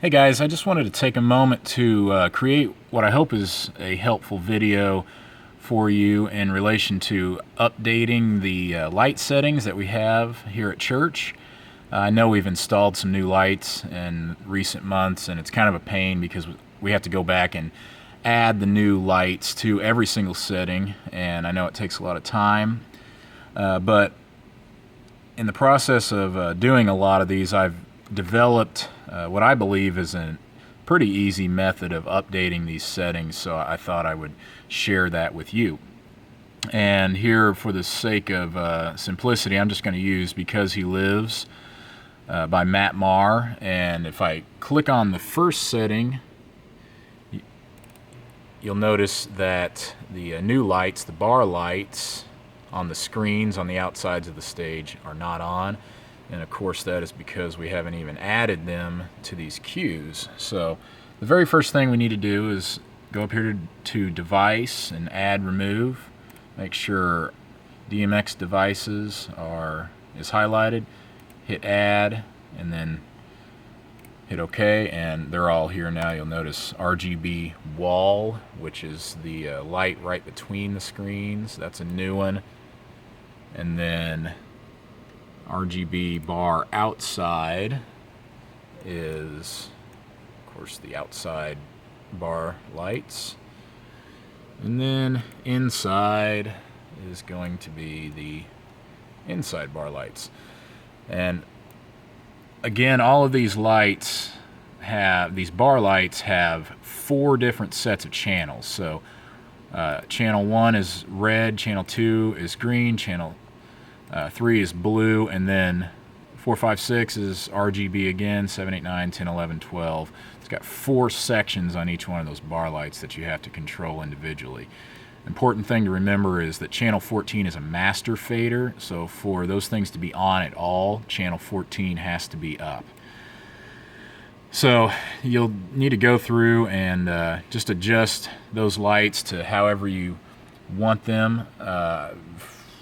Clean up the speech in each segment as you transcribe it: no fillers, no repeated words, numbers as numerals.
Hey guys, I just wanted to take a moment to create what I hope is a helpful video for you in relation to updating the light settings that we have here at church. I know we've installed some new lights in recent months, and it's kind of a pain because we have to go back and add the new lights to every single setting, and I know it takes a lot of time. But in the process of doing a lot of these, I've developed what I believe is a pretty easy method of updating these settings, so I thought I would share that with you. And here, for the sake of simplicity, I'm just going to use Because He Lives by Matt Maher. And if I click on the first setting, you'll notice that the new lights, the bar lights on the screens on the outsides of the stage, are not on. And of course that is because we haven't even added them to these cues. So the very first thing we need to do is go up here to Device and Add Remove. Make sure DMX Devices is highlighted. Hit Add and then hit OK, and they're all here now. You'll notice RGB Wall, which is the light right between the screens. That's a new one. And then RGB Bar Outside is, of course, the outside bar lights. And then Inside is going to be the inside bar lights. And again, all of these lights these bar lights have 4 different sets of channels. So channel 1 is red, channel 2 is green, channel 3 is blue, and then 4, 5, 6 is RGB again, 7, 8, 9, 10, 11, 12. It's got 4 sections on each one of those bar lights that you have to control individually. Important thing to remember is that channel 14 is a master fader, so for those things to be on at all, channel 14 has to be up. So you'll need to go through and just adjust those lights to however you want them.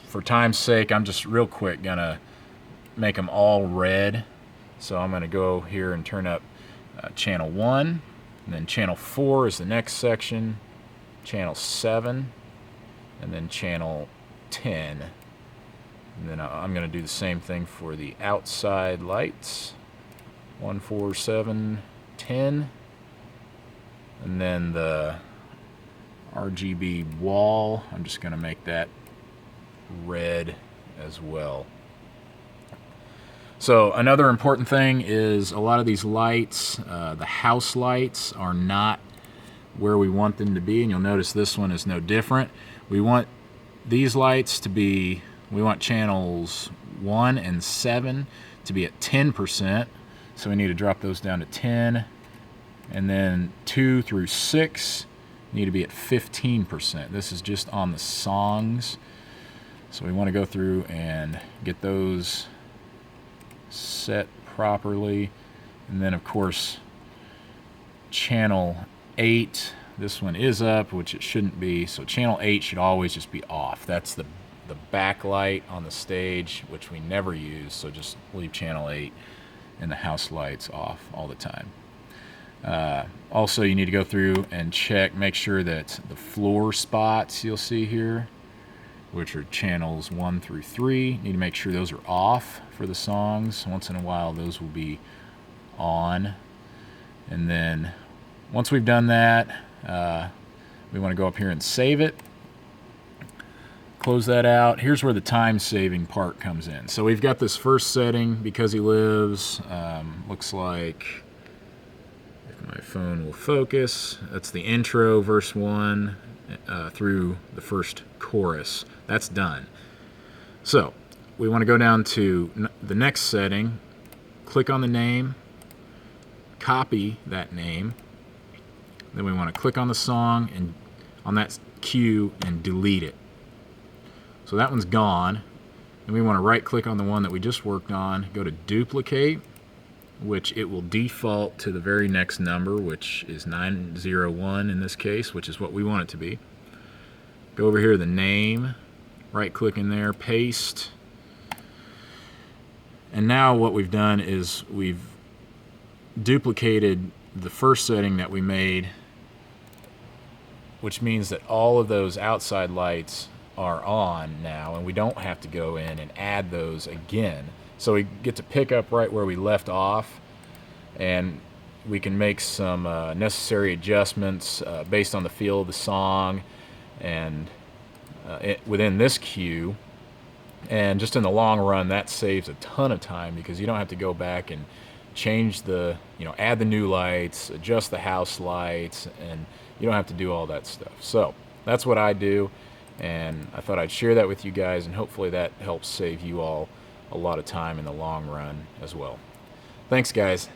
For time's sake, I'm just real quick gonna make them all red. So I'm gonna go here and turn up channel 1, and then channel 4 is the next section, channel 7, and then channel 10. And then I'm gonna do the same thing for the outside lights, 1, 4, 7, 10, and then the RGB wall, I'm just gonna make that red as well. So another important thing is a lot of these lights, the house lights, are not where we want them to be, and you'll notice this one is no different. We want these lights to be, we want channels 1 and 7 to be at 10%, so we need to drop those down to 10, and then 2 through 6 need to be at 15%. This is just on the songs. So we want to go through and get those set properly. And then of course channel 8, this one is up, which it shouldn't be, so channel 8 should always just be off. That's the backlight on the stage, which we never use, so just leave channel 8 and the house lights off all the time. Also, you need to go through and check, make sure that the floor spots you'll see here, which are channels 1 through 3. You need to make sure those are off for the songs. Once in a while those will be on. And then once we've done that, we want to go up here and save it. Close that out. Here's where the time saving part comes in. So we've got this first setting, Because He Lives. Looks like, if my phone will focus, that's the intro, verse 1 through the first chorus. That's done. So we want to go down to the next setting, click on the name, copy that name, then we want to click on the song and on that cue and delete it. So that one's gone. And we want to right click on the one that we just worked on, go to duplicate, which it will default to the very next number, which is 901 in this case, which is what we want it to be. Go over here to the name, right click in there, paste. And now what we've done is we've duplicated the first setting that we made, which means that all of those outside lights are on now, and we don't have to go in and add those again. So we get to pick up right where we left off, and we can make some necessary adjustments based on the feel of the song and within this cue. And just in the long run, that saves a ton of time because you don't have to go back and change the, add the new lights, adjust the house lights, and you don't have to do all that stuff. So that's what I do, and I thought I'd share that with you guys, and hopefully that helps save you all a lot of time in the long run as well. Thanks, guys.